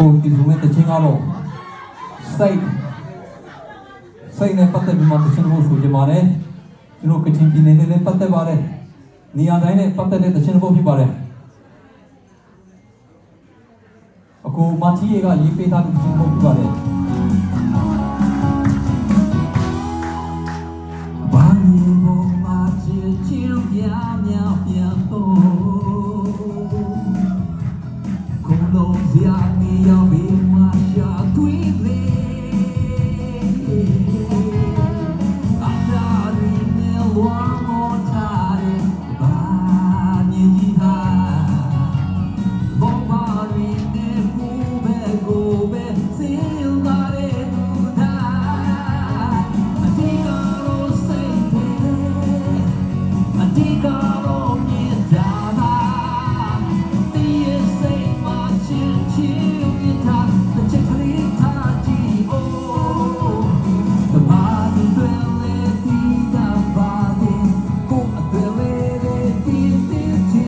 ကိုဒီလိုမဲ့တချင်းကတော့စိတ်နဲ့ပတ်သက်ပြီးမှတချင်းဖို့ဆိုကြပါတယ်ကျွန်တော်ကချင်ပြည်နယ်နဲ့လည်းပတ်သက်ပါတယ်နေရာတိုင်းနဲ့ပတ်သက်တဲ့တချင်းဖို့ဖြစ်ပါတယ်အခုမချီရေကရေးပေးထားတဲ့တချင်းဖို့ဖြစ်ပါတယ်ဘာမြေပေါ်မှာချစ်ချင်းပြမြောက်ပြန်တော့ခုလုံးစရာနေရောက်